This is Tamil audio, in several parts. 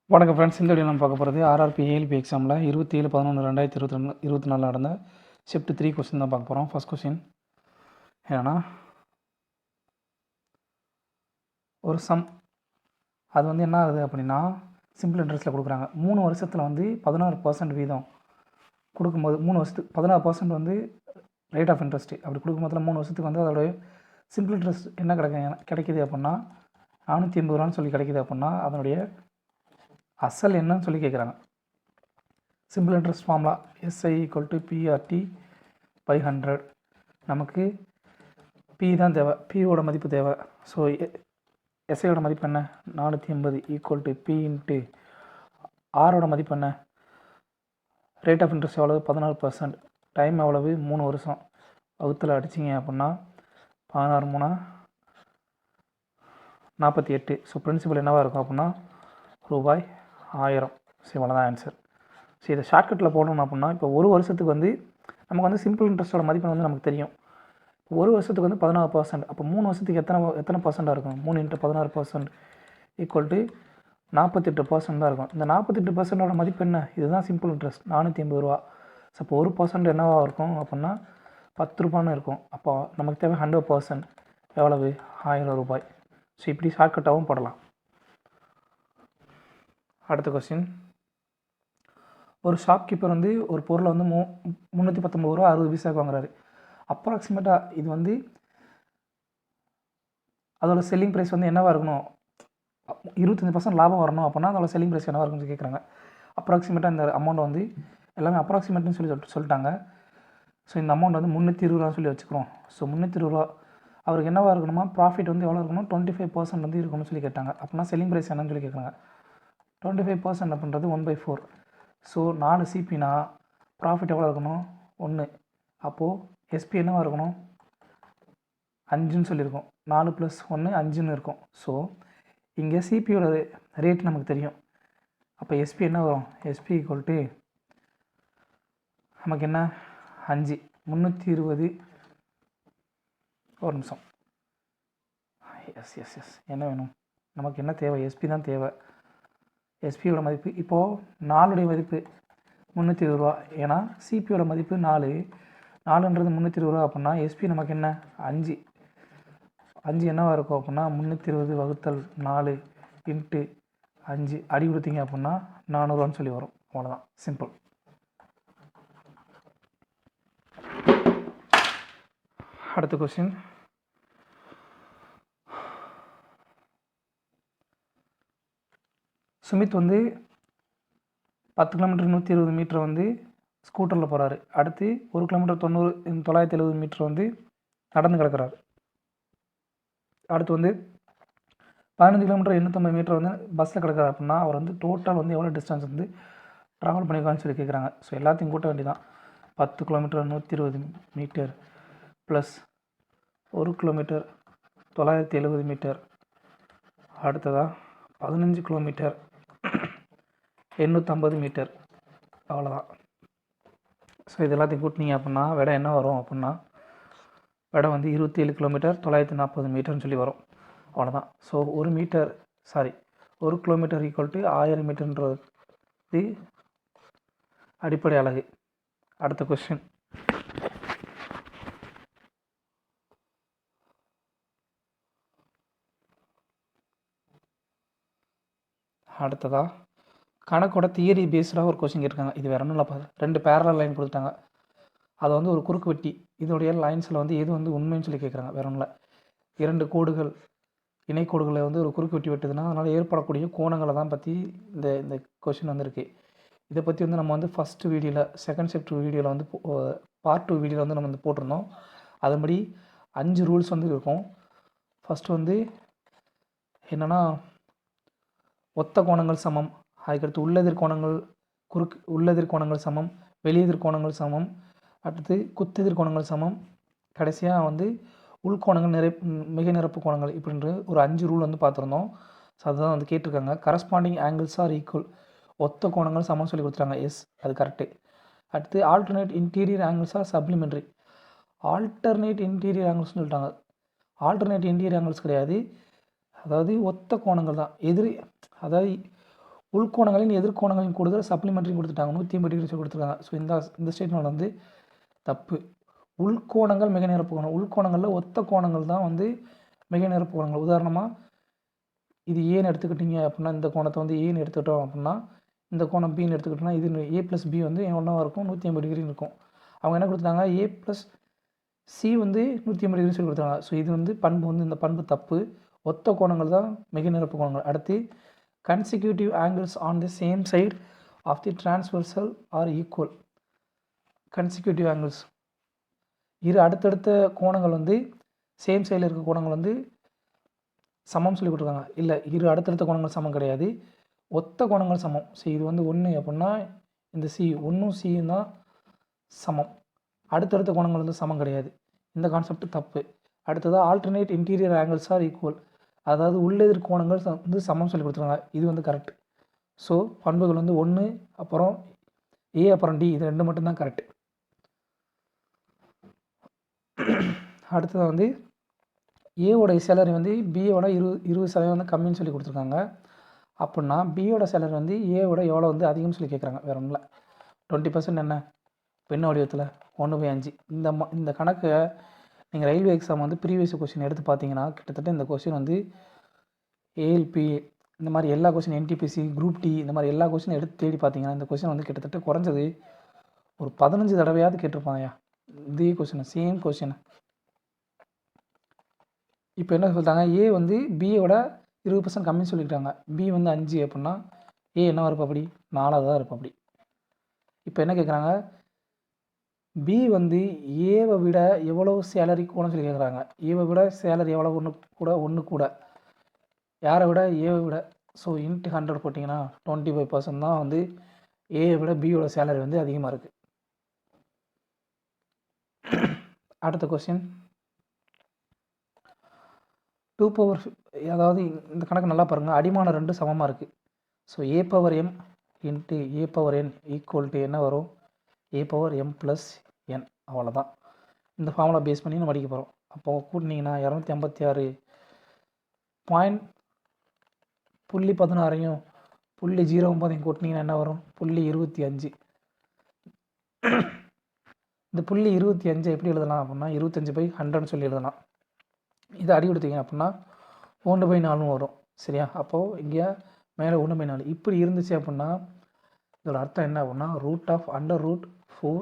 வணக்கம் ஃப்ரெண்ட்ஸ். இந்த வீடியோ நம்ம பார்க்க போகிறது ஆர்ஆர்பி ஏஎல்பி எக்ஸாமில் 27/11/2024 நடந்த ஷிஃப்ட் 3 கொஸ்டின் தான் பார்க்க போகிறோம். ஃபஸ்ட் கொஸ்டின் என்னென்னா, ஒரு சம் அது வந்து என்ன ஆகுது அப்படின்னா சிம்பிள் இன்ட்ரெஸ்ட்டில் கொடுக்குறாங்க. 3 வருஷத்தில் வந்து 16% வீதம் கொடுக்கும்போது 3 வருஷத்துக்கு 16% வந்து ரேட் ஆஃப் இன்ட்ரெஸ்ட்டு அப்படி கொடுக்கும்போது 3 வருஷத்துக்கு வந்து அதோடைய சிம்பிள் இன்ட்ரெஸ்ட் என்ன கிடைக்கிது அப்படின்னா 480 ரூபான்னு சொல்லி கிடைக்கிது அப்படின்னா அதனுடைய அசல் என்னன்னு சொல்லி கேட்குறாங்க. Simple interest formula SI = PRT/100. நமக்கு P தான் தேவை, Pயோட மதிப்பு தேவை. ஸோ SIயோட மதிப்பு என்ன 480 P × Rோட மதிப்பு என்ன, ரேட் ஆஃப் இன்ட்ரெஸ்ட் எவ்வளவு 16%, டைம் எவ்வளவு 3 வருஷம், வகுத்தில் அடிச்சிங்க அப்படின்னா 16 3 48. ஸோ பிரின்சிபல் என்னவாக இருக்கும் அப்படின்னா ரூபாய் 1000. ஸோ இவ்வளோ தான் ஆன்சர். ஸோ இதை ஷார்ட்கட்டில் போடணும் அப்படின்னா இப்போ ஒரு வருஷத்துக்கு வந்து நமக்கு வந்து சிம்பிள் இன்ட்ரெஸ்ட்டோட மதிப்பு வந்து நமக்கு தெரியும். ஒரு வருஷத்துக்கு வந்து 16%. அப்போ 3 வருஷத்துக்கு எத்தனை பர்சண்டாக இருக்கும்? 3 × 16% = 48% தான் இருக்கும். இந்த 48%ஓட மதிப்பு என்ன? இதுதான் சிம்பிள் இன்ட்ரெஸ்ட் 480 ரூபா. ஸோ அப்போ 1% என்னவாக இருக்கும் அப்படின்னா 10 ரூபான்னு இருக்கும். அப்போ நமக்கு தேவை 100% எவ்வளவு 1000 ரூபாய். ஸோ இப்படி ஷார்ட்கட்டாகவும் போடலாம். அடுத்த கொஸ்டின், ஒரு ஷாப்கீப்பர் வந்து ஒரு பொருளை வந்து 319 ரூபா 60 பைசாவுக்கு வாங்குறாரு. அப்ராக்சிமேட்டாக இது வந்து அதோட செல்லிங் ப்ரைஸ் வந்து என்னவாக இருக்கணும்? 25% லாபம் வரணும் அப்படின்னா அதோட செல்லிங் ப்ரைஸ் என்னவாக இருக்குன்னு கேட்குறாங்க. அப்ராக்சிமேட்டாக இந்த அமௌண்ட் வந்து எல்லாமே அப்ராக்சிமேட்னு சொல்லிட்டாங்க. ஸோ இந்த அமௌண்ட் வந்து 320 ரூபான்னு சொல்லி வச்சுக்கிறோம். ஸோ 320 ரூபா அவருக்கு என்னவாக இருக்கணுமா? ப்ராஃபிட் வந்து எவ்வளோ இருக்கணும்? 25% வந்து இருக்கணும்னு சொல்லி கேட்டாங்க. அப்படின்னா செல்லிங் ப்ரைஸ் என்னன்னு சொல்லி கேட்குறாங்க. 25% அப்படின்றது 1/4. ஸோ 4 சிபினா ப்ராஃபிட் எவ்வளோ இருக்கணும்? 1. அப்போது எஸ்பி என்னவாக இருக்கணும்? 5ன்னு சொல்லியிருக்கோம். 4 + 1 5ன்னு இருக்கும். ஸோ இங்கே சிபியோட ரேட் நமக்கு தெரியும். அப்போ எஸ்பி என்ன வரும்? எஸ்பி = நமக்கு என்ன 5 320. ஒரு நிமிஷம். எஸ் என்ன வேணும்? நமக்கு என்ன தேவை? எஸ்பி தான் தேவை. எஸ்பியோட மதிப்பு இப்போது 4உடைய மதிப்பு 320 ரூபா. ஏன்னா சிபியோட மதிப்பு 4ன்றது 320 ரூபா. அப்படின்னா எஸ்பி நமக்கு என்ன 5 என்னவாக இருக்கும் அப்படின்னா 320 / 4 × 5 அடி கொடுத்தீங்க அப்படின்னா 400 சொல்லி வரும். அவ்வளோதான், சிம்பிள். அடுத்த கொஸ்டின், சுமித் வந்து 10 கிலோமீட்டர் 120 மீட்டர் வந்து ஸ்கூட்டரில் போகிறாரு. அடுத்து 1 கிலோமீட்டர் 970 மீட்டர் வந்து நடந்து கிடக்கிறாரு. அடுத்து வந்து 15 கிலோமீட்டர் 850 மீட்டர் வந்து பஸ்ஸில் கிடக்கிறார். அப்படின்னா அவர் வந்து டோட்டல் வந்து எவ்வளோ டிஸ்டன்ஸ் வந்து ட்ராவல் பண்ணியிருக்கான்னு சொல்லி கேட்குறாங்க. ஸோ எல்லாத்தையும் கூட்ட வேண்டியதான். 10 kilometre 120 metre plus 1 kilometre 970 metre, அடுத்ததாக 15 கிலோமீட்டர் 850 மீட்டர், அவ்வளோதான். ஸோ இது எல்லாத்தையும் கூட்டினீங்க அப்படின்னா விடை என்ன வரும் அப்படின்னா விடை வந்து 27 கிலோமீட்டர் 940 மீட்டர்னு சொல்லி வரும். அவ்வளோதான். ஸோ 1 கிலோமீட்டர் = 1000 மீட்டர்ன்றது அடிப்படை அலகு. அடுத்த கொஸ்டின், அடுத்ததாக கணக்கோட தியரி பேஸ்டாக ஒரு கொஸ்டின் கேட்டிருக்காங்க. இது வேறு ஒன்றும் இல்லைப்பா, 2 பேரலல் லைன் கொடுத்துட்டாங்க. அதை வந்து ஒரு குறுக்கு வெட்டி இதோடைய லைன்ஸில் வந்து எது வந்து உண்மைன்னு சொல்லி கேட்குறாங்க. வேறு ஒன்றும் இல்லை, 2 கோடுகள் இணைக்கோடுகளை வந்து ஒரு குறுக்கு வெட்டி வெட்டுதுன்னா அதனால் ஏற்படக்கூடிய கோணங்களை தான் பற்றி இந்த கொஸ்டின் வந்துருக்கு. இதை பற்றி வந்து நம்ம வந்து ஃபஸ்ட்டு வீடியோவில் செகண்ட் ஷிஃப்ட் வீடியோவில் வந்து பார்ட் 2 வீடியோவில் வந்து நம்ம வந்து போட்டிருந்தோம். அதன்படி 5 ரூல்ஸ் வந்து இருக்கும். ஃபஸ்ட்டு வந்து என்னென்னா ஒத்த கோணங்கள் சமம், அதுக்கடுத்து உள்ளெதிர் கோணங்கள் சமம், வெளியெதிர் கோணங்கள் சமம், அடுத்து குத்தெதிர் கோணங்கள் சமம், கடைசியாக வந்து உள்கோணங்கள் மிக நிரப்பு கோணங்கள், இப்படின்ற ஒரு 5 ரூல் வந்து பார்த்துருந்தோம். ஸோ அதுதான் வந்து கேட்டிருக்காங்க. கரஸ்பாண்டிங் ஆங்கிள்ஸ் ஆர் ஈக்குவல், ஒத்த கோணங்கள் சமம் சொல்லி கொடுத்துட்டாங்க. எஸ், அது கரெக்டு. அடுத்து alternate interior angles are supplementary, alternate interior ஆங்கிள்ஸ்னு சொல்லிட்டாங்க. ஆல்டர்னேட் இன்டீரியர் ஆங்கிள்ஸ் கிடையாது, அதாவது ஒத்த கோணங்கள் தான். அதாவது உள்கோணங்களின் எதிர்கோணங்களின் கூடுதல் சப்ளிமெண்ட்ரி கொடுத்துட்டாங்க, 180 டிகிரி கொடுத்துருக்காங்க. ஸோ இந்த ஸ்டேட்மெண்ட் வந்து தப்பு. உள்கோணங்கள் மிக நிரப்பு கோணம், உள்கோணங்களில் ஒத்த கோணங்கள் தான் வந்து மிக நிரப்பு கோணங்கள். உதாரணமாக இது ஏன்னு எடுத்துக்கிட்டிங்க அப்படின்னா, இந்த கோணத்தை வந்து ஏன்னு எடுத்துக்கிட்டோம் அப்படின்னா, இந்த கோணம் பின்னு எடுத்துக்கிட்டோம்னா, இது A + B வந்து ஒன்றாக இருக்கும், 180 டிகிரி இருக்கும். அவங்க என்ன கொடுத்தாங்க, A + C வந்து 180 டிகிரி சொல்லி கொடுத்தாங்க. ஸோ இது வந்து பண்பு வந்து இந்த பண்பு தப்பு. ஒத்த கோணங்கள் தான் மிக நிரப்பு கோணங்கள். அடுத்து consecutive angles on the same side of the transversal are equal. Consecutive angles இரு அடுத்தடுத்த கோணங்கள் வந்து சேம் சைடில் இருக்க கோணங்கள் வந்து சமம் சொல்லி கொடுத்துருக்காங்க. இல்லை, இரு அடுத்தடுத்த கோணங்கள் சமம் கிடையாது, ஒத்த கோணங்கள் சமம். ஸோ இது வந்து 1 அப்படின்னா இந்த C 1ம் Cயும் தான் சமம், அடுத்தடுத்த கோணங்கள் வந்து சமம் கிடையாது. இந்த கான்செப்ட் தப்பு. அடுத்ததாக alternate interior angles R equal, அதாவது உள்ளெதிர் கோணங்கள் வந்து சமம் சொல்லி கொடுத்துருக்காங்க. இது வந்து கரெக்ட். ஸோ பண்புகள் வந்து 1 அப்புறம் A அப்புறம் D, இது 2 மட்டும்தான் கரெக்ட். அடுத்ததாக வந்து ஏவோடைய சேலரி வந்து பியோட 20% வந்து கம்மின்னு சொல்லி கொடுத்துருக்காங்க. அப்படின்னா பியோட சேலரி வந்து ஏவோட எவ்வளோ வந்து அதிகம்னு சொல்லி கேட்குறாங்க. வேறு ஒன்றும் இல்லை, 20% என்ன பெண்ண வடிவத்தில் 1/5. இந்த கணக்கை நீங்கள் ரயில்வே எக்ஸாம் வந்து ப்ரீவியஸ் கொஸ்டின் எடுத்து பார்த்தீங்கன்னா கிட்டத்தட்ட இந்த கொஸ்டின் வந்து ஏஎல்பி இந்த மாதிரி எல்லா கொஸ்டின், NTPC குரூப் டி இந்த மாதிரி எல்லா கொஸ்டினும் எடுத்து தேடி பார்த்தீங்கன்னா இந்த கொஸ்டின் வந்து கிட்டத்தட்ட குறைஞ்சது ஒரு 15 தடவையாவது கேட்டிருப்பாங்கயா இதே கொஸ்டின், சேம் கொஸ்டின். இப்போ என்ன சொல்லிட்டாங்க, ஏ வந்து பியோட 20% கம்மின்னு சொல்லிட்டாங்க. பி வந்து 5 அப்படின்னா ஏ என்ன இருப்பா அப்படி 4 தான் இருப்பா அப்படி. இப்போ என்ன கேட்குறாங்க, பி வந்து ஏவை விட எவ்வளோ சேலரி கூடன்னு சொல்லி கேட்குறாங்க. ஏவை விட சேலரி எவ்வளோ ஒன்று கூட யாரை விட ஏவை விட. ஸோ இன்ட்டு 100 போட்டிங்கன்னா 25% தான் வந்து ஏவை விட பியோட சேலரி வந்து அதிகமாக இருக்குது. அடுத்த கொஸ்டின் 2 அதாவது இந்த கணக்கு நல்லா பாருங்கள், அடிமான 2 சமமாக இருக்குது. So A/m into A/n equal to என்ன வரும், A/m + n, அவ்வளோதான். இந்த ஃபார்முலா பேஸ் பண்ணி நம்ம படிக்க போகிறோம். அப்போது கூட்டினீங்கன்னா 256.16 0.9 கூட்டினீங்கன்னா என்ன வரும், 0.25. இந்த 0.25 எப்படி எழுதலாம் அப்படின்னா 25/100 சொல்லி எழுதலாம். இதை அடி கொடுத்தீங்க அப்படின்னா 1/4 வரும். சரியா, அப்போது இங்கே மேலே 1/4 இப்படி இருந்துச்சு அப்படின்னா இதோட அர்த்தம் என்ன அப்படின்னா √4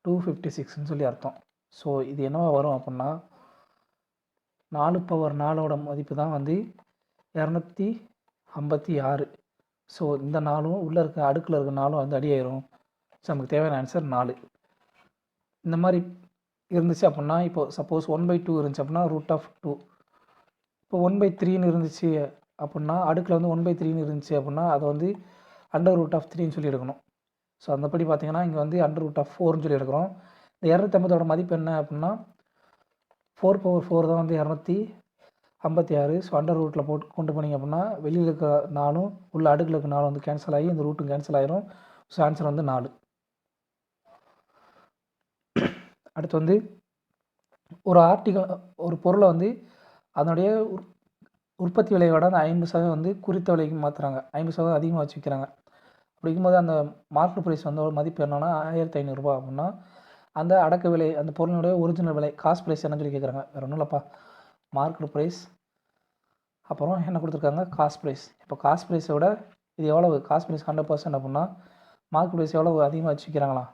256ன்னு சொல்லி அர்த்தம். ஸோ இது என்னவா வரும் அப்படின்னா 4/4 மதிப்பு தான் வந்து 256. ஸோ இந்த 4ம் உள்ளே இருக்க அடுக்கில் இருக்க 4ம் வந்து அடியாயிரும். ஸோ நமக்கு தேவையான ஆன்சர் 4. இந்த மாதிரி இருந்துச்சு அப்படின்னா இப்போ சப்போஸ் 1/2 இருந்துச்சு அப்படின்னா √2. இப்போ 1/3ன்னு இருந்துச்சு அப்படின்னா அடுக்கில் வந்து 1/3ன்னு இருந்துச்சு அப்படின்னா அதை வந்து √3ன்னு சொல்லி எடுக்கணும். ஸோ அந்தப்படி பார்த்தீங்கன்னா இங்கே வந்து √4ன்னு சொல்லி எடுக்கிறோம். இந்த 250 மதிப்பு என்ன அப்படின்னா 4/4 தான் வந்து 256. ஸோ √ல் போட்டு கொண்டு போனீங்க அப்படின்னா வெளியில் இருக்க 4ம் உள்ள அடுக்கில் இருக்க 4 வந்து கேன்சல் ஆகி இந்த ரூட்டும் கேன்சல் ஆகிரும். ஸோ ஆன்சர் வந்து 4. அடுத்து வந்து ஒரு ஆர்டிகல், ஒரு பொருளை வந்து அதனுடைய உற்பத்தி விலையோட அந்த 50% வந்து குறித்த விலைக்கு மாற்றுறாங்க, 50% அதிகமாக வச்சு விற்கிறாங்க. அப்படிங்கும்போது அந்த மார்க்கெட் ப்ரைஸ் வந்து ஒரு மதிப்பு என்னன்னா 1500 அப்படின்னா அந்த அடக்க விலை, அந்த பொருளினுடைய ஒரிஜினல் விலை, காஸ்ட் ப்ரைஸ் என்னன்னு சொல்லி கேட்குறாங்க. வேறு ஒன்றும் இல்லைப்பா, மார்க்கெட் ப்ரைஸ் அப்புறம் என்ன கொடுத்துருக்காங்க, காஸ்ட் ப்ரைஸ். இப்போ காஸ்ட் ப்ரைஸை விட இது எவ்வளவு, காஸ்ட் ப்ரைஸ் 100% அப்படின்னா மார்க்கெட் ப்ரைஸ் எவ்வளோ அதிகமாக வச்சு விற்கிறாங்களா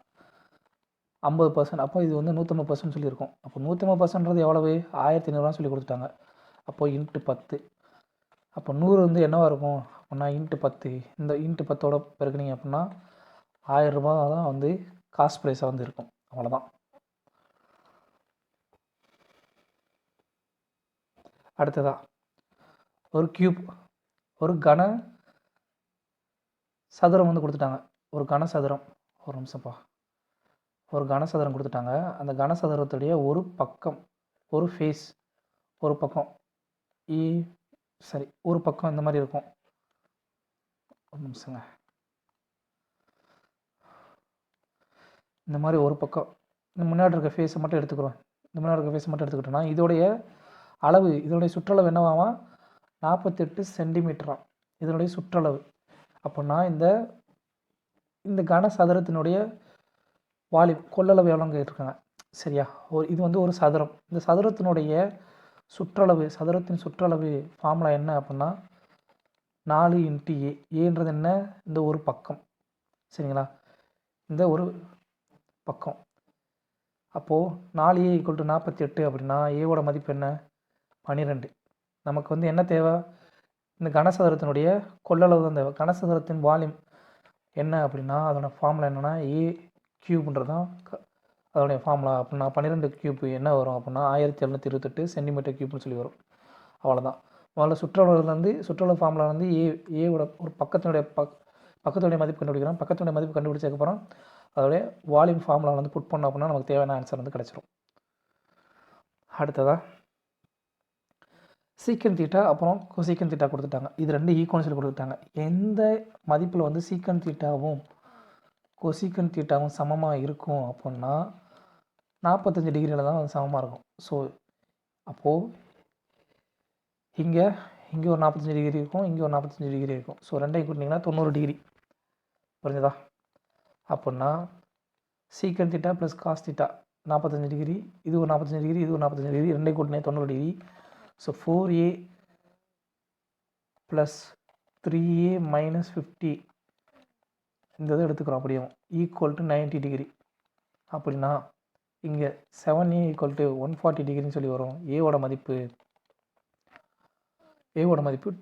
50%. அப்போ இது வந்து 150% சொல்லியிருக்கோம். அப்போ 150%ன்றது எவ்வளவு 1500 சொல்லி கொடுத்துட்டாங்க. அப்போது இன்ட்டு 10. அப்போ 100 வந்து என்னவாக இருக்கும் அப்படின்னா இன்ட்டு 10. இந்த இன்ட்டு 10ஓட பெருக்குனிங்க அப்படின்னா 1000 ரூபாய் தான் வந்து காஸ்ட் ப்ரைஸாக வந்து இருக்கும். அவ்வளோதான். அடுத்ததா ஒரு கியூப், ஒரு கன சதுரம் வந்து கொடுத்துட்டாங்க. ஒரு கனசதுரம், ஒரு நிமிஷம்ப்பா, ஒரு கனசதுரம் கொடுத்துட்டாங்க. அந்த கனசதுரத்துடைய ஒரு பக்கம், ஒரு ஃபேஸ், ஒரு பக்கம் ஒரு பக்கம் இந்த மாதிரி இருக்கும். ஒரு நிமிஷங்க, இந்த மாதிரி ஒரு பக்கம், இந்த முன்னாடி இருக்க ஃபேஸை மட்டும் எடுத்துக்கிறோம். இந்த முன்னாடி இருக்க ஃபேஸை மட்டும் எடுத்துக்கிட்டோம்னா இதோடைய அளவு, இதோடைய சுற்றளவு என்னவாமா 48 சென்டிமீட்டராக இதனுடைய சுற்றளவு. அப்படின்னா இந்த கனசதுரத்தினுடைய வால்யூம் கொள்ளளவு எவ்வளோன்னு கேட்டிருக்காங்க. சரியா? இது வந்து ஒரு சதுரம். இந்த சதுரத்தினுடைய சதுரத்தின் சுற்றளவு ஃபார்முலா என்ன அப்படின்னா 4 × A. ஏன்றது என்ன? இந்த ஒரு பக்கம். சரிங்களா? இந்த ஒரு பக்கம். அப்போது 4A = 48 அப்படின்னா ஏவோட மதிப்பு என்ன? 12. நமக்கு வந்து என்ன தேவை? இந்த கனசதுரத்தினுடைய கொள்ளளவு தான் தேவை. கனசதுரத்தின் வால்யூம் என்ன அப்படின்னா அதோட ஃபார்முலா என்னென்னா A³ தான் அதோடைய ஃபார்முலா. அப்படின்னா 12³ என்ன வரும் அப்படின்னா 1728 cm3 சொல்லி வரும். அவ்வளோதான். முதல்ல சுற்றளவு ஃபார்முலா வந்து ஏவோட ஒரு பக்கத்துடைய மதிப்பு கண்டுபிடிக்கிறோம். பக்கத்துடைய மதிப்பு கண்டுபிடிச்சதுக்கப்புறம் அதோடைய வால்யூம் ஃபார்முலா வந்து புட் பண்ணோம் அப்படின்னா நமக்கு தேவையான ஆன்சர் வந்து கிடச்சிரும். அடுத்ததாக சீக்கன் தீட்டா அப்புறம் கொசீக்கன் தீட்டா கொடுத்துட்டாங்க. இது 2 ஈக்குவல்ஸில் கொடுத்துட்டாங்க. எந்த மதிப்பில் வந்து சீக்கன் தீட்டாவும் கொசீக்கன் தீட்டாவும் சமமாக இருக்கும் அப்படின்னா 45 டிகிரியில் தான் வந்து சமமாக இருக்கும். ஸோ அப்போது இங்கே ஒரு 45 டிகிரி இருக்கும், இங்கே ஒரு 45 டிகிரி இருக்கும். ஸோ ரெண்டையும் கூட்டினீங்கன்னா 90 டிகிரி. புரிஞ்சுதா? அப்படின்னா secant theta plus cos theta 45 degree, இது ஒரு 45 டிகிரி, இது ஒரு 45 டிகிரி, ரெண்டையும் கூட்டினே 90 டிகிரி. ஸோ 4A + 3A - 50 இந்த இதை எடுத்துக்கிறோம் அப்படியே = 90 டிகிரி. அப்படின்னா இங்கே 7A = 140 டிகிரின்னு சொல்லி வரும். ஏவோட மதிப்பு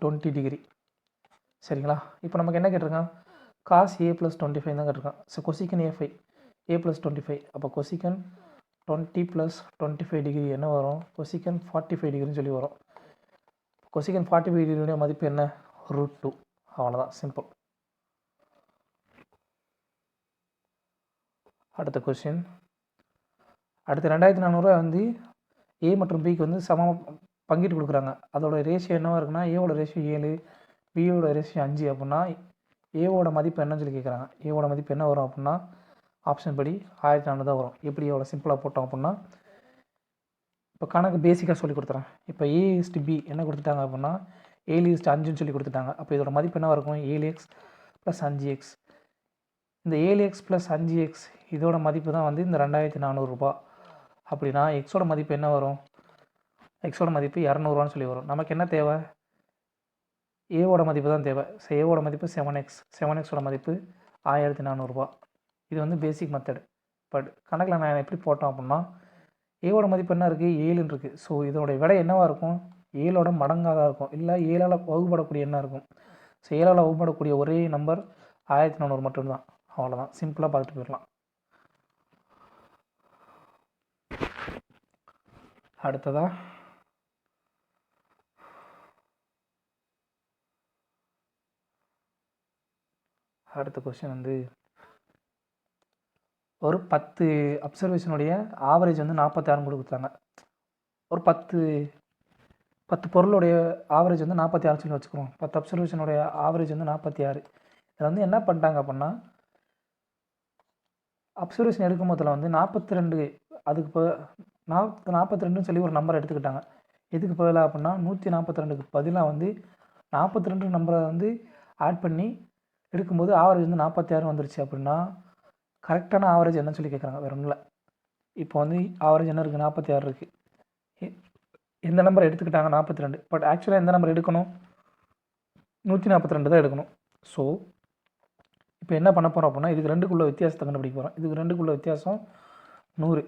20 டிகிரி. சரிங்களா? இப்போ நமக்கு என்ன கேட்டிருக்கான்? cos A + 25 தான் கேட்டிருக்கான். So கொசிக்கன் A + 25. அப்போ கொசிக்கன் 20 + 25 டிகிரி என்ன வரும்? கொசிக்கன் 45 டிகிரின்னு சொல்லி வரும். கொசிக்கன் 45 டிகிரியுடைய மதிப்பு என்ன? √2. அவ்வளோதான், சிம்பிள். அடுத்த கொஸ்டின். அடுத்து 2400 வந்து A மற்றும் Bக்கு வந்து சமமாக பங்கிட்டு கொடுக்குறாங்க. அதோட ரேஷியோ என்னவாக இருக்குன்னா ஏவோட ரேஷியோ 7, பியோட ரேஷியோ 5 அப்படின்னா ஏவோட மதிப்பு என்னன்னு சொல்லி கேட்குறாங்க. ஏவோட மதிப்பு என்ன வரும் அப்படின்னா ஆப்ஷன் படி 1400 தான் வரும். எப்படி எவ்வளோ சிம்பிளாக போட்டோம் அப்படின்னா இப்போ கணக்கு பேசிக்காக சொல்லி கொடுத்துறேன். இப்போ A/B என்ன கொடுத்துட்டாங்க அப்படின்னா 7:5ன்னு சொல்லி கொடுத்துட்டாங்க. அப்போ இதோட மதிப்பு என்னவாக இருக்கும்? 7x + 5x. இந்த 7x + 5x இதோட மதிப்பு தான் வந்து இந்த 2400 ரூபா. அப்படின்னா எக்ஸோட மதிப்பு என்ன வரும்? எக்ஸோட மதிப்பு 200 சொல்லி வரும். நமக்கு என்ன தேவை? ஏவோட மதிப்பு தான் தேவை. ஸோ ஏவோட மதிப்பு 7x. 7xோட மதிப்பு 1400 ரூபா. இது வந்து பேசிக் மெத்தட். பட் கணக்கில் நான் எப்படி போட்டோம் அப்படின்னா ஏவோட மதிப்பு என்ன இருக்குது? 7ன்னு இருக்குது. ஸோ இதோடைய விடை என்னவாக இருக்கும்? 7ஓட மடங்காக தான் இருக்கும். இல்லை 7ஆல் வகுப்படக்கூடிய என்ன இருக்கும்? ஸோ 7ஆல் வகுப்படக்கூடிய ஒரே நம்பர் 1400 மட்டும்தான். அவ்வளோதான், சிம்பிளாக பார்த்துட்டு போயிடலாம். அடுத்ததாக அடுத்த கொஸ்டின் வந்து ஒரு 10 அப்சர்வேஷனுடைய ஆவரேஜ் வந்து 46 கொடுத்தாங்க. ஒரு 10 பொருளுடைய ஆவரேஜ் வந்து 46 சொல்லி வச்சுக்கிறோம். 10 அப்சர்வேஷனுடைய ஆவரேஜ் வந்து 46. இதில் வந்து என்ன பண்ணிட்டாங்க அப்படின்னா அப்சர்வேஷன் எடுக்கும் போதில் வந்து 42 அதுக்கு 42ன்னு சொல்லி ஒரு நம்பர் எடுத்துக்கிட்டாங்க. எதுக்கு பதிலாக அப்படின்னா 142க்கு பதிலாக வந்து 42 நம்பரை வந்து ஆட் பண்ணி எடுக்கும்போது ஆவரேஜ் வந்து 46 வந்துருச்சு. அப்படின்னா கரெக்டான ஆவரேஜ் என்னன்னு சொல்லி கேட்குறாங்க. வேறு ஒன்றும் இல்லை. இப்போ வந்து ஆவரேஜ் என்ன இருக்குது? 46 இருக்குது. எந்த நம்பர் எடுத்துக்கிட்டாங்க? 42. பட் ஆக்சுவலாக எந்த நம்பர் எடுக்கணும்? 142 தான் எடுக்கணும். ஸோ இப்போ என்ன பண்ண போகிறோம் அப்படின்னா இதுக்கு ரெண்டுக்குள்ள வித்தியாசத்தை கண்டுபிடிக்க போகிறோம். இதுக்கு ரெண்டுக்குள்ள வித்தியாசம் 100.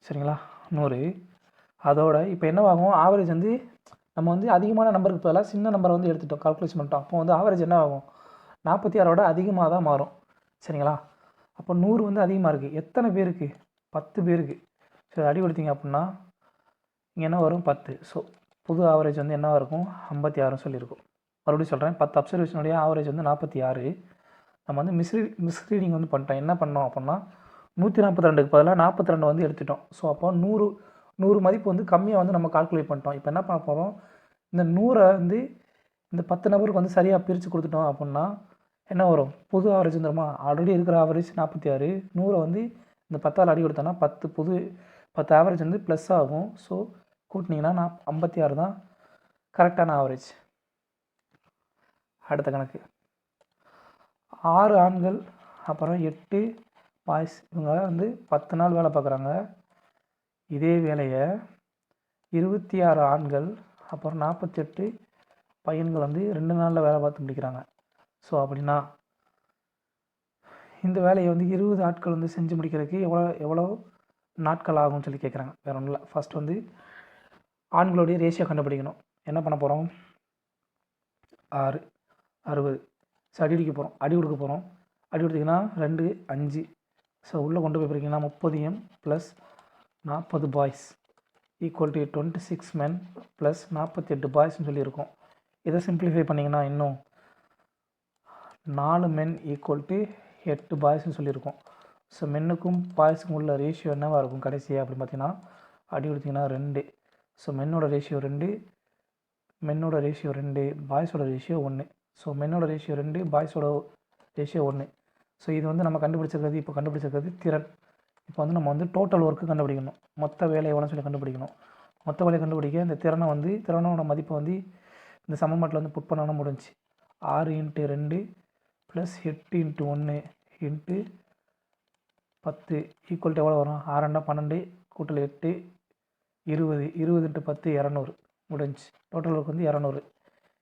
சரிங்களா? 100. அதோட இப்போ என்னவாகும்? ஆவரேஜ் வந்து நம்ம வந்து அதிகமான நம்பருக்கு பதிலாக சின்ன நம்பரை வந்து எடுத்துட்டோம், கால்குலேஷன் பண்ணிட்டோம். அப்போ வந்து ஆவரேஜ் என்ன ஆகும்? 46ஓட அதிகமாக தான் மாறும். சரிங்களா? அப்போ 100 வந்து அதிகமாக இருக்குது. எத்தனை பேருக்கு? 10 பேருக்கு. ஸோ அடி கொடுத்தீங்க அப்படின்னா இங்கே என்ன வரும்? 10. ஸோ புது ஆவரேஜ் வந்து என்னவாக இருக்கும்? 56 சொல்லியிருக்கும். மறுபடியும் சொல்கிறேன், 10 அப்சர்வேஷனுடைய ஆவரேஜ் வந்து 46. நம்ம வந்து மிஸ்ரீடிங் வந்து பண்ணிட்டோம். என்ன பண்ணோம் அப்படின்னா 142க்கு பதிலாக 42 வந்து எடுத்துட்டோம். ஸோ அப்போ 100 மதிப்பு வந்து கம்மியாக வந்து நம்ம கால்குலேட் பண்ணிட்டோம். இப்போ என்ன பண்ண போகிறோம்? இந்த 100 வந்து இந்த 10 நபருக்கு வந்து சரியாக பிரித்து கொடுத்துட்டோம் அப்படின்னா என்ன வரும்? புது ஆவரேஜ் வந்துடுமா? ஆல்ரெடி இருக்கிற ஆவரேஜ் 46. 100 வந்து இந்த 10ஆல் அடி கொடுத்தோன்னா 10 ஆவரேஜ் வந்து ப்ளஸ் ஆகும். ஸோ கூட்டினீங்கன்னா 56 தான் கரெக்டான ஆவரேஜ். அடுத்த கணக்கு 6 ஆண்கள் அப்புறம் 8 பாய்ஸ் இவங்க வந்து 10 நாள் வேலை பார்க்குறாங்க. இதே வேலையை 26 ஆண்கள் அப்புறம் 48 பையன்கள் வந்து 2 நாளில் வேலை பார்த்து முடிக்கிறாங்க. ஸோ அப்படின்னா இந்த வேலையை வந்து 20 ஆட்கள் வந்து செஞ்சு முடிக்கிறதுக்கு எவ்வளோ நாட்கள் ஆகும்னு சொல்லி கேட்குறாங்க. வேறு ஒன்றும் இல்லை. ஃபஸ்ட் வந்து ஆண்களுடைய ரேஷியோ கண்டுபிடிக்கணும். என்ன பண்ண போகிறோம்? 6 60. ஸோ அடி கொடுக்க போகிறோம். அடி கொடுத்திங்கன்னா 2 5. ஸோ உள்ளே கொண்டு போய் பிரிக்கிங்கன்னா 30M plus 40 boys equal to 26 men plus 48 பாய்ஸ்னு சொல்லியிருக்கோம். இதை சிம்பிளிஃபை பண்ணிங்கன்னா இன்னும் 4 men ஈக்குவல் டு 8 பாய்ஸ்னு சொல்லியிருக்கோம். ஸோ மென்னுக்கும் பாய்ஸுக்கும் உள்ள ரேஷியோ என்னவாக இருக்கும் கடைசியாக அப்படின்னு பார்த்தீங்கன்னா அடி கொடுத்திங்கன்னா 2. ஸோ மென்னோட ரேஷியோ 2, மென்னோட ரேஷியோ 2, பாய்ஸோட ரேஷியோ 1. ஸோ மென்னோட ரேஷியோ 2, பாய்ஸோட ரேஷியோ 1. ஸோ இது வந்து நம்ம கண்டுபிடிச்சிருக்கிறது திறன். இப்போ வந்து நம்ம வந்து டோட்டல் ஒர்க்கு கண்டுபிடிக்கணும். மொத்த வேலை எவ்வளோன்னு சொல்லி கண்டுபிடிக்கணும். மொத்த வேலையை கண்டுபிடிக்க இந்த திறனோட மதிப்பை வந்து இந்த சமன்பாட்டில் வந்து புட் பண்ணணும் முடிஞ்சு. 6 × 2 ப்ளஸ் 8 × 1 இன்ட்டு 10 ஈக்குவல் டு எவ்வளோ வரும்? 6 2 12 கூட்டல் 8 20. 20 × 10 200 முடிஞ்சு. டோட்டல் ஒர்க் வந்து 200.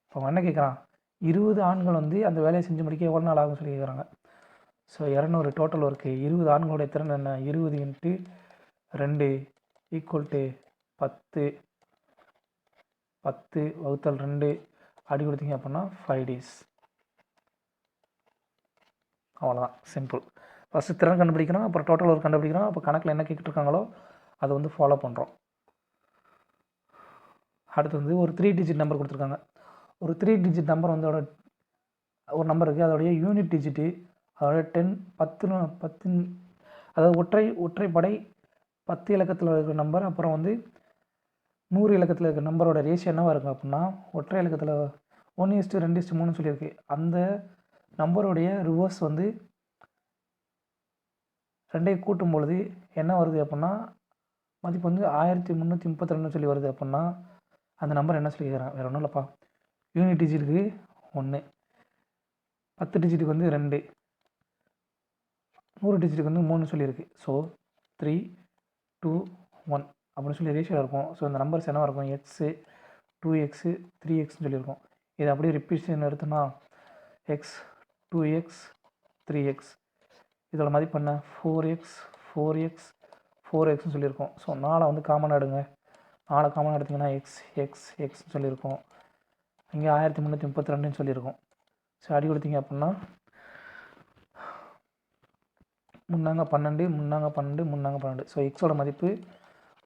இப்போ என்ன கேட்குறான்? 20 ஆண்கள் வந்து அந்த வேலையை செஞ்சு முடிக்க எவ்வளோ நாள் ஆகும்னு சொல்லி கேட்குறாங்க. So 200 total work. 20 ஆண்களுடைய திறன் என்ன? 20 × 2 ஈக்குவல் டு 10. 10 ÷ 2 அடி கொடுத்தீங்க அப்படின்னா 5 days. அவ்வளோதான், சிம்பிள். ஃபஸ்ட்டு திறன் கண்டுபிடிக்கிறோம், அப்புறம் டோட்டல் ஒர்க் கண்டுபிடிக்கிறோம், அப்போ கணக்கில் என்ன கேட்டுருக்காங்களோ அதை வந்து ஃபாலோ பண்ணுறோம். அடுத்து வந்து ஒரு 3 டிஜிட் நம்பர் கொடுத்துருக்காங்க. ஒரு 3 டிஜிட் நம்பர் வந்து ஒரு நம்பர் இருக்குது. அதோடைய யூனிட் டிஜிட்டு அதோடைய 10 அதாவது ஒற்றைப்படை 10 இலக்கத்தில் இருக்கிற நம்பர், அப்புறம் வந்து 100 இலக்கத்தில் இருக்கிற நம்பரோட ரேஷியோ என்னவாக இருக்கும் அப்படின்னா ஒற்றை இலக்கத்தில் 1:2:3 சொல்லியிருக்கு. அந்த நம்பருடைய ரிவர்ஸ் வந்து 2 கூட்டும் பொழுது என்ன வருது அப்படின்னா மதிப்பு வந்து 1332 சொல்லி வருது. அப்படின்னா அந்த நம்பர் என்ன சொல்லி கேட்குறேன்? வேறு ஒன்றும் இல்லைப்பா. யூனிட் டிஜிட்டுக்கு 1, 10 டிஜிட்டுக்கு வந்து 2, 100 டிஜிட்டுக்கு வந்து 3 சொல்லியிருக்கு. ஸோ 3 2 1 அப்படின்னு சொல்லி ரேஷியோ இருக்கும். ஸோ இந்த நம்பர்ஸ் என்ன இருக்கும்? எக்ஸு 2x 3xன்னு சொல்லியிருக்கோம். இதை அப்படியே ரிப்பீஷன் எடுத்தோன்னா எக்ஸ் 2x 3x. இதோட மதிப்பு என்ன? 4x 4xன்னு சொல்லியிருக்கோம். ஸோ 4 வந்து காமனாக எடுங்க. 4 காமனாக எடுத்திங்கன்னா எக்ஸ்ன்னு சொல்லியிருக்கோம். இங்கே 1332ன்னு சொல்லியிருக்கோம். ஸோ அடி கொடுத்தீங்க அப்படின்னா 3×12 3×12. ஸோ எக்ஸோட மதிப்பு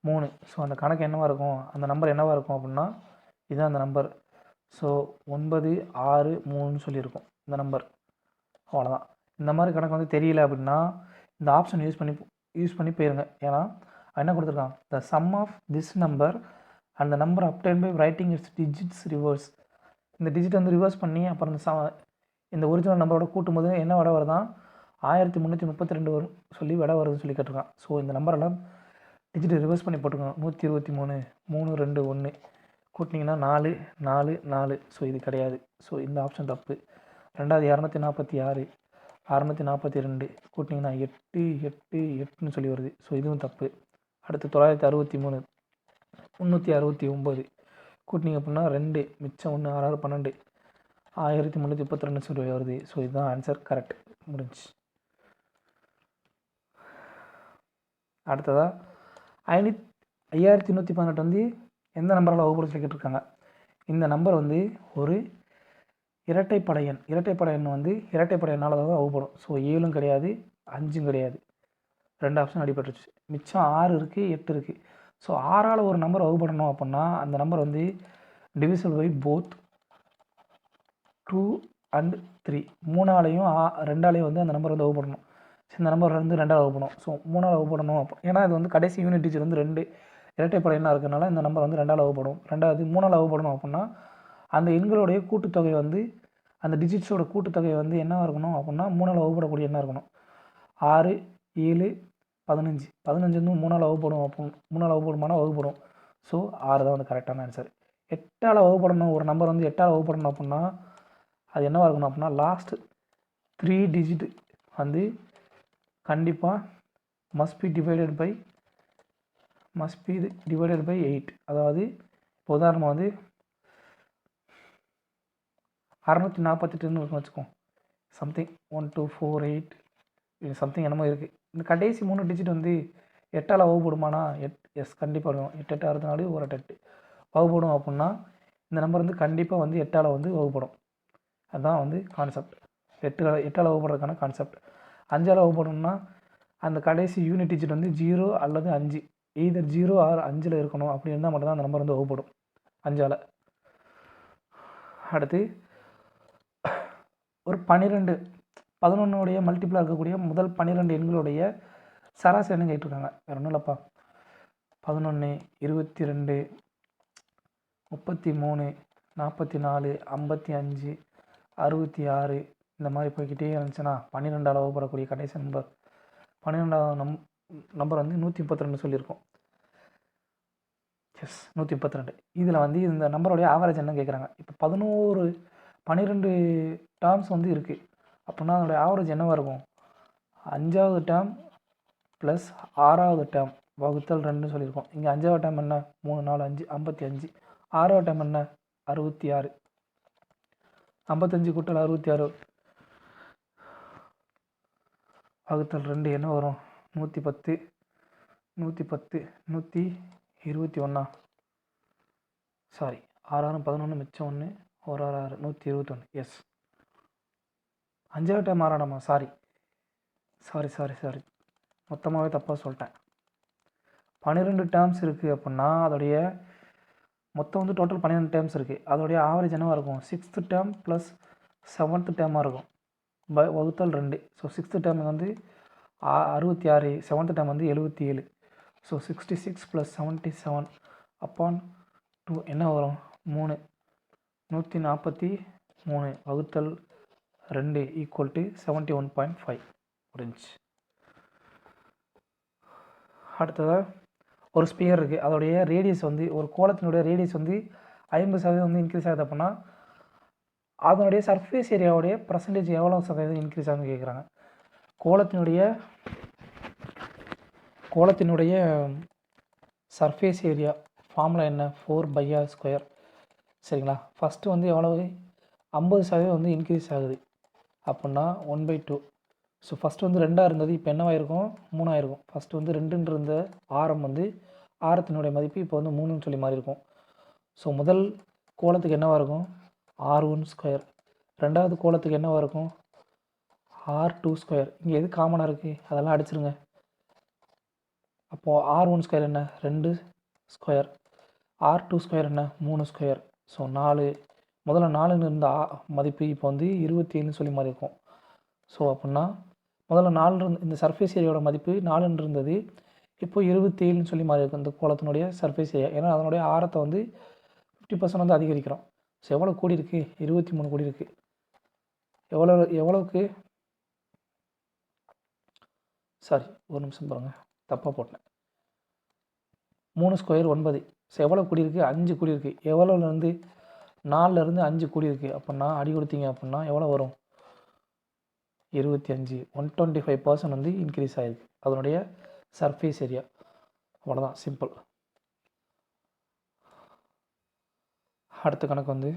3. ஸோ அந்த கணக்கு என்னவாக இருக்கும்? அந்த நம்பர் என்னவாக இருக்கும் அப்படின்னா இதுதான் அந்த நம்பர். ஸோ 9 6 3ன்னு சொல்லியிருக்கோம் இந்த நம்பர். அவ்வளோதான். இந்த மாதிரி கணக்கு வந்து தெரியல அப்படின்னா இந்த ஆப்ஷன் யூஸ் பண்ணி போயிருங்க. ஏன்னா என்ன கொடுத்துருக்கான்? The sum of this number and the number obtained by writing its digits reverse. இந்த டிஜிட் வந்து ரிவர்ஸ் பண்ணி அப்புறம் இந்த ஒரிஜினல் நம்பரோட கூட்டும்போது என்ன விட வருதான்? 1332 வரும் சொல்லி விட வருதுன்னு சொல்லி கேட்டிருக்கான். ஸோ இந்த நம்பரெல்லாம் டிஜிட்டை ரிவர்ஸ் பண்ணி போட்டுக்கோங்க. 123 3 2 1 கூட்டினீங்கன்னா 4 4 4. ஸோ இது கிடையாது. ஸோ இந்த ஆப்ஷன் தப்பு. ரெண்டாவது 246 642 கூட்டினீங்கன்னா 8 8 8ன்னு சொல்லி வருது. ஸோ இதுவும் தப்பு. அடுத்து 963 369 கூட்டினீங்க அப்படின்னா 2 மிச்சம் 1 6 12 1332 சொல்லி வருது. ஸோ இதுதான் ஆன்சர். கரெக்ட். முடிஞ்சு. அடுத்ததாக 5118 வந்து எந்த நம்பரால் வகுப்பட சொல்லி கேட்டிருக்காங்க. இந்த நம்பர் வந்து ஒரு இரட்டைப்படையன். இரட்டைப்படையன் வந்து இரட்டைப்படையனால் தான் வகுப்படும். ஸோ 7ம் கிடையாது 5ம் கிடையாது. 2 ஆப்ஷன் அடிபட்டுருச்சு. மிச்சம் 6 இருக்குது 8 இருக்குது. ஸோ 6ஆல் ஒரு நம்பர் வகுப்படணும் அப்படின்னா அந்த நம்பர் வந்து டிவிசிபிள் பை போத் 2 and 3. 3ஆலையும் 2ஆலையும் வந்து அந்த நம்பர் வந்து வகுப்படணும். இந்த நம்பர் வந்து 2ஆல் வகுப்படும். ஸோ 3ஆல் வகுப்படணும். ஏன்னா இது வந்து கடைசி யூனிட் டிஜிட் வந்து 2 இரட்டைப்படையனாக இருக்கிறதுனால இந்த நம்பர் வந்து 2ஆல் வகுப்படும். ரெண்டாவது 3ஆல் வகுப்படணும் அப்படின்னா அந்த எண்களுடைய கூட்டுத்தொகை வந்து அந்த டிஜிட்ஸோட கூட்டுத்தொகை வந்து என்ன இருக்கணும் அப்படின்னா 3ஆல் வகுப்படக்கூடிய என்ன இருக்கணும்? 6 7 15. 15 வந்து 3ஆல் வகுப்படும். அப்போ 3ஆல் வகுப்படுமானா வகுப்படும். ஸோ 6 தான் வந்து கரெக்டான ஆன்சர். 8ஆல் வகுப்படணும். ஒரு நம்பர் வந்து 8ஆல் வகுப்படணும் அப்படின்னா அது என்னவாக இருக்கணும் அப்படின்னா லாஸ்ட் 3 டிஜிட் வந்து கண்டிப்பாக மஸ்ட் பி டிவைடட் பை 8. அதாவது இப்போ உதாரணமாக வந்து 648ன்னு இருக்குன்னு வச்சுக்கோம். சம்திங் 1 2 4 8 சம்திங் என்னமோ இருக்குது. இந்த கடைசி 3 டிஜிட் வந்து 8ஆல் வகுப்படுமானா எஸ் கண்டிப்பாக வரும். 8 8 64 ஒரு 8 வகுப்படும் அப்படின்னா இந்த நம்பர் வந்து கண்டிப்பாக வந்து 8ஆல் வந்து வகுப்படும். அதுதான் வந்து கான்செப்ட். 8ஆல் வகுப்படுறதுக்கான கான்செப்ட். 5ஆல் வகுப்படணும்னா அந்த கடைசி யூனிட் டிஜிட் வந்து 0 அல்லது 5, எய்தர் 0 ஆர் 5ல் இருக்கணும். அப்படி இருந்தால் மட்டும்தான் அந்த நம்பர் வந்து வகுப்படும் 5ஆல். அடுத்து ஒரு 11 மல்டிப்ளாக இருக்கக்கூடிய முதல் 12 எண்களுடைய சராசரின்னு கேட்டிருக்காங்க. வேறு ஒன்றும் இல்லைப்பா. 11 22 33 44 55 66 இந்த மாதிரி போய்கிட்டே இருந்துச்சுன்னா 12ஆல் வகுப்படக்கூடிய கடைசி நம்பர் 12ஆவது நம்பர் வந்து 132 சொல்லியிருக்கோம். எஸ் 132. இதில் வந்து இந்த நம்பருடைய ஆவரேஜ் என்ன கேட்குறாங்க. இப்போ 12 டேர்ம்ஸ் வந்து இருக்குது அப்படின்னா அதோடைய ஆவரேஜ் என்னவாக இருக்கும்? 5ஆவது டேர்ம் ப்ளஸ் 6ஆவது டேர்ம் வகுத்தல் 2ன்னு சொல்லியிருக்கோம். இங்கே 5ஆவது டேர்ம் என்ன? 3 4 5 55. 6ஆவது டேர்ம் என்ன? 66. 55 கூட்டல் 66 வகுத்தல் 2 என்ன வரும்? 110. 121. சாரி 6 6 11 மிச்சம் 1 ஒரு 6 121. எஸ் 5ஆவது டேர்ம் 6ஆமா? சாரி மொத்தமாகவே தப்பாக சொல்லிட்டேன். 12 டேர்ம்ஸ் இருக்குது அப்படின்னா அதோடைய மொத்தம் வந்து டோட்டல் 12 டேர்ம்ஸ் இருக்குது. அதோடைய ஆவரேஜ் என்னவாக இருக்கும்? 6th டேர்ம் ப்ளஸ் 7th டேர்மாக இருக்கும் வகுத்தல் 2. ஸோ 6th டேர்ம் வந்து 66, 7th டேர்ம் வந்து 77. ஸோ 66 + 77 அப்பான் 2 என்ன வரும்? 3. 143 வகுத்தல் 2 ஈக்குவல் டு 71.5 முடிஞ்சு. அடுத்ததாக ஒரு ஸ்பியர் இருக்குது. அதோடைய ரேடியஸ் வந்து ஒரு கோளத்தினுடைய ரேடியஸ் வந்து 50% வந்து இன்க்ரீஸ் ஆகுது அப்படின்னா அதனுடைய சர்ஃபேஸ் ஏரியாவுடைய பர்சன்டேஜ் எவ்வளோ சதவீதம் இன்க்ரீஸ் ஆகுதுன்னு கேட்குறாங்க. கோளத்தினுடைய சர்ஃபேஸ் ஏரியா ஃபார்முலா என்ன? 4πr². சரிங்களா? ஃபஸ்ட்டு வந்து எவ்வளவு? 50% வந்து இன்க்ரீஸ் ஆகுது அப்படின்னா 1/2. ஸோ ஃபஸ்ட்டு வந்து 2ஆக இருந்தது, இப்போ என்னவாயிருக்கும்? 3ஆக இருக்கும். ஃபஸ்ட்டு வந்து 2ன்ற இருந்த ஆரம் வந்து ஆரத்தினுடைய மதிப்பு இப்போ வந்து 3ன்னு சொல்லி மாறி இருக்கும். ஸோ முதல் கோளத்துக்கு என்னவாக இருக்கும்? r1². ரெண்டாவது கோளத்துக்கு என்னவாக இருக்கும்? r2². இங்கே எது காமனாக இருக்குது? அதெல்லாம் அடிச்சிருங்க. அப்போது r1² என்ன? 2². r2² என்ன? 3². ஸோ 4. முதல்ல 4ன்னு இருந்த மதிப்பு இப்போ வந்து 27ன்னு சொல்லி மாறி இருக்கும். ஸோ அப்படின்னா முதல்ல 4 இந்த சர்ஃபேஸ் ஏரியாவோட மதிப்பு 4ன்னு இருந்தது, இப்போ 27ன்னு சொல்லி மாறி இருக்கும் இந்த கோளத்தினுடைய சர்ஃபேஸ் ஏரியா. ஏன்னா அதனுடைய ஆரத்தை வந்து 50% வந்து அதிகரிக்கிறோம். ஸோ எவ்வளோ கூடி இருக்குது? 23 கூடி இருக்குது. எவ்வளோக்கு? சாரி ஒரு நிமிஷம் பாருங்கள், தப்பாக போட்டேன். 3² 9. ஸோ எவ்வளோ கூடி இருக்குது? 5 கூடி இருக்குது. எவ்வளோலேருந்து? 4லேருந்து 5 கூடி இருக்குது. அப்படின்னா அடி கொடுத்தீங்க அப்படின்னா எவ்வளோ வரும்? 25. 125% வந்து இன்க்ரீஸ் ஆகிருக்கு அதனுடைய சர்ஃபேஸ் ஏரியா. அவ்வளோதான், சிம்பிள். அடுத்த கணக்கு வந்து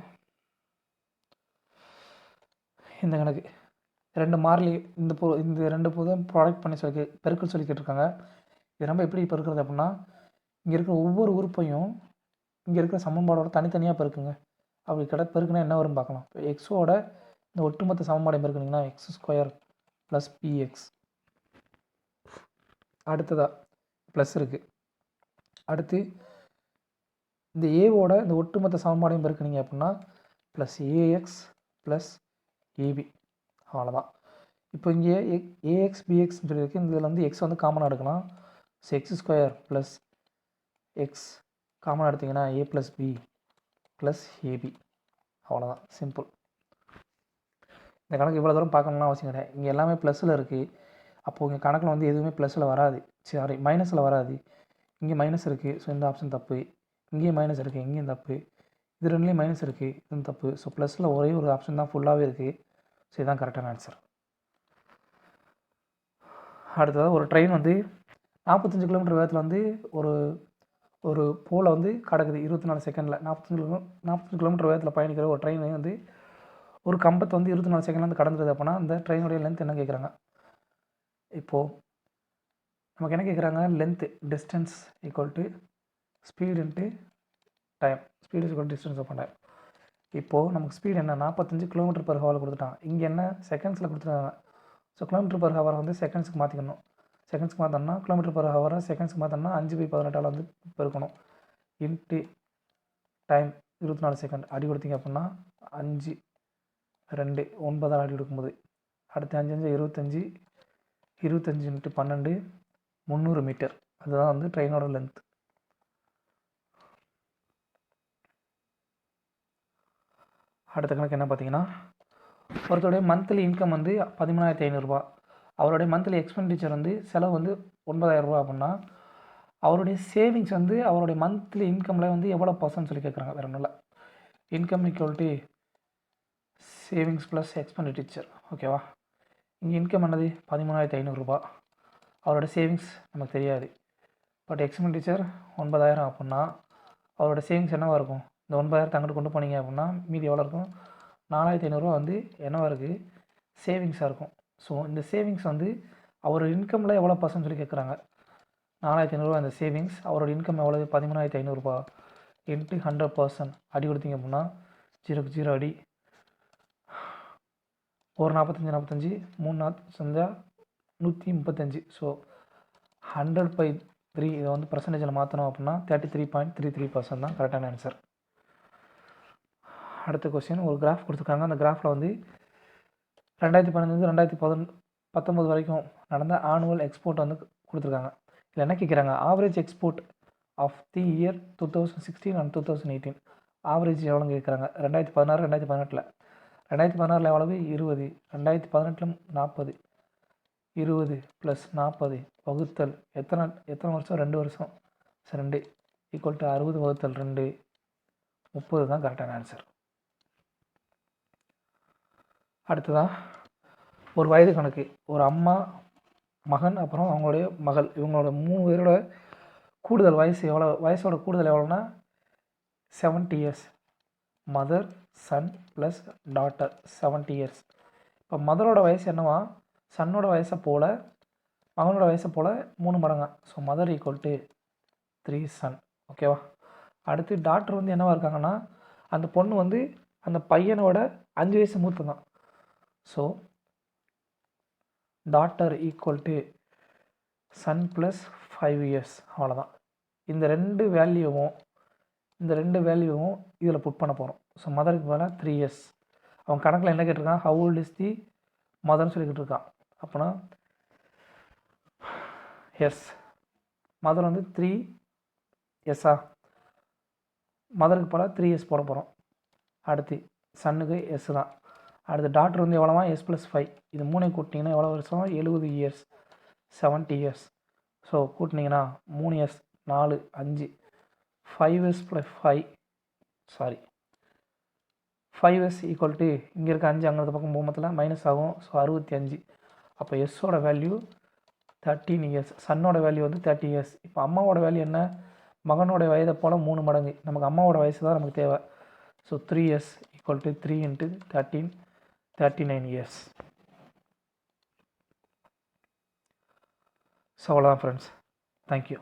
இந்த கணக்கு 2 மாறிலி இந்த 2 பொதுவும் ப்ராடக்ட் பண்ணி சொல்லி பெருக்கல் சொல்லி கேட்டிருக்காங்க. இது நம்ம எப்படி பெருக்கிறது அப்படின்னா இங்கே இருக்கிற ஒவ்வொரு உறுப்பையும் இங்கே இருக்கிற சமன்பாடோட தனித்தனியாக பெருக்குங்க. அப்படி பெருக்குனா என்ன வரும் பார்க்கலாம். இப்போ எக்ஸோட இந்த ஒட்டுமொத்த சமன்பாடை பெருக்குனிங்கன்னா x² + px. அடுத்ததாக ப்ளஸ் இருக்குது. அடுத்து இந்த ஏவோட இந்த ஒட்டுமொத்த சமன்பாடையும் பெருக்குனிங்க அப்படின்னா +ax + ab. அவ்வளோதான். இப்போ இங்கே ax bxன்னு சொல்லியிருக்கு. இதில் வந்து எக்ஸ் வந்து காமனாக எடுக்கலாம். ஸோ x² + x காமனாக எடுத்திங்கன்னா a + b + ab. அவ்வளோதான், சிம்பிள். இந்த கணக்கு இவ்வளோ தூரம் பார்க்கணும்னா அவசியம் கிடையாது. இங்கே எல்லாமே ப்ளஸில் இருக்குது. அப்போது இங்கே கணக்கில் வந்து எதுவுமே ப்ளஸில் வராது, சாரி மைனஸில் வராது. இங்கே மைனஸ் இருக்குது, ஸோ இந்த ஆப்ஷன் தப்பு. இங்கேயும் மைனஸ் இருக்குது, இங்கேயும் தப்பு. இது ரெண்டுலேயும் மைனஸ் இருக்குது, இதுவும் தப்பு. ஸோ ப்ளஸில் ஒரே ஒரு ஆப்ஷன் தான் ஃபுல்லாகவே இருக்குது. ஸோ இதுதான் கரெக்டான ஆன்சர். அடுத்ததாக ஒரு ட்ரெயின் வந்து 45 கிலோமீட்டர் வேகத்தில் வந்து ஒரு ஒரு போலை வந்து கடக்குது 24 செகண்டில். 45 கிலோமீட்டர் வேகத்தில் பயணிக்கிற ஒரு ட்ரெயின் வந்து ஒரு கம்பத்தை வந்து 24 செகண்டில் வந்து கடந்துருது அப்படின்னா அந்த ட்ரெயினுடைய லென்த் என்ன கேட்குறாங்க. இப்போது நமக்கு என்ன கேட்குறாங்க, length distance equal to speed into time. Speed is equal distance of time. இப்போது நமக்கு ஸ்பீடு என்ன 45 கிலோமீட்டர் பர் ஹவரில் கொடுத்துட்டான். இங்கே என்ன செகண்ட்ஸில் கொடுத்துட்டாங்க. ஸோ கிலோமீட்டர் பர் ஹவரை வந்து செகண்ட்ஸுக்கு மாற்றிக்கணும். செகண்ட்ஸ்க்கு மாற்றோம்னா கிலோமீட்டர் பர் ஹவரை செகண்ட்ஸ்க்கு மாற்றோம்னா 5/18 வந்து பெருக்கணும். இன்ட்டு டைம் 24 செகண்ட் அடி கொடுத்தீங்க அப்படின்னா 5 2 9 அடி கொடுக்கும்போது அடுத்து 5 5 25 25 இன்ட்டு 12 300 மீட்டர். அதுதான் வந்து ட்ரெயினோட லென்த். அடுத்த கணக்கு என்ன பார்த்தீங்கன்னா, ஒருத்தருடைய மந்த்லி இன்கம் வந்து 13,500 அவருடைய மந்த்லி எக்ஸ்பெண்டிச்சர் வந்து செலவு வந்து 9,000 அப்படின்னா அவருடைய சேவிங்ஸ் வந்து அவருடைய மந்த்லி இன்கமில் வந்து எவ்வளோ பர்சன்ட் சொல்லி கேட்குறாங்க. வேறு ஒன்றும் இல்லை, income equal to savings plus expenditure. ஓகேவா. இங்கே இன்கம் என்னது 13,500. அவரோட சேவிங்ஸ் நமக்கு தெரியாது. பட் எக்ஸ்பெண்டிச்சர் 9,000 அப்படின்னா அவரோட சேவிங்ஸ் என்னவாக இருக்கும். இந்த 9,000 அங்கிட்டு கொண்டு போனீங்க அப்படின்னா மீதி எவ்வளோ இருக்கும், 4,500 வந்து என்னவாக இருக்குது, சேவிங்ஸாக இருக்கும். ஸோ இந்த சேவிங்ஸ் வந்து அவர் இன்கமில் எவ்வளோ பர்சன்ட் சொல்லி கேட்குறாங்க. 4,500 அந்த சேவிங்ஸ், அவரோட இன்கம் எவ்வளோ 13,500 இன்ட்டு 100% அடி கொடுத்தீங்க அப்படின்னா 0க்கு 0 அடி, ஒரு 45 3 4 செஞ்சால் 135. ஸோ 100/3 இதை வந்து பர்சன்டேஜில் மாற்றணும் அப்படின்னா 33.33% தான் கரெக்டான ஆன்சர். அடுத்த கொஸ்டின், ஒரு கிராஃப் கொடுத்துருக்காங்க. அந்த கிராஃபில் வந்து 2015 2019 வரைக்கும் நடந்த ஆனுவல் எக்ஸ்போர்ட் வந்து கொடுத்துருக்காங்க. இதில் என்ன கேட்குறாங்க, average export of the year 2016 and 2018 average எவ்வளோன்னு கேட்குறாங்க. 2016 2018 2016 எவ்வளவு 20, 2018 40, 20 + 40 வகுத்தல் எத்தனை வருஷம், 2 வருஷம். 2 ஈக்குவல் டு 60 வகுத்தல் 2 30 தான் கரெக்டான ஆன்சர். அடுத்ததான் ஒரு வயது கணக்கு. ஒரு அம்மா, மகன், அப்புறம் அவங்களுடைய மகள், இவங்களோட 3 பேரோட கூடுதல் வயசு எவ்வளோ, வயசோட கூடுதல் எவ்வளோன்னா 70 years. Mother, son plus daughter 70 years. இப்போ மதரோட வயசு என்னவா, சன்னோட வயசை போல் மகனோட வயசை போல் 3 மடங்கா. So mother equal to 3 son. ஓகேவா. அடுத்து டாக்டர் வந்து என்னவா இருக்காங்கன்னா, அந்த பொண்ணு வந்து அந்த பையனோட 5 வயசு மூத்த தான். So daughter equal to son plus 5 years. அவ்வளோதான். இந்த ரெண்டு வேல்யூவும் இதில் புட் பண்ண போகிறோம். ஸோ மதருக்கு பதிலாக 3 இயர்ஸ். அவன் கணக்கில் என்ன கேட்டிருக்கான், ஹவு ஓல்ட் இஸ் தி மதர்னு சொல்லிக்கிட்டு இருக்கான். அப்போனா எஸ், மதர் வந்து 3 எஸ்ஸா, மதருக்கு பதிலாக 3 இயர்ஸ் போட போகிறோம். அடுத்து சன்னுக்கு எஸ் தான். அடுத்து டாக்டர் வந்து எவ்வளோவா, S + 5. இது 3 கூட்டிங்கன்னா எவ்வளோ வருஷம், 70 இயர்ஸ், 70 இயர்ஸ். ஸோ கூட்டினீங்கன்னா 3 years 4 5 5 years + 5 years equal to இங்கே இருக்க 5 அங்கே பக்கம் போகும்போதில் மைனஸ் ஆகும். ஸோ 65. அப்போ எஸ்ஸோட வேல்யூ 13 இயர்ஸ், சன்னோட வேல்யூ வந்து 30 இயர்ஸ். இப்போ அம்மாவோட வேல்யூ என்ன, மகனோட வயதை போல் 3 மடங்கு. நமக்கு அம்மாவோட வயசு தான் நமக்கு தேவை. So 3 years equal to 3 × 13 39 years. So அவ்வளோதான் ஃப்ரெண்ட்ஸ். தேங்க்யூ.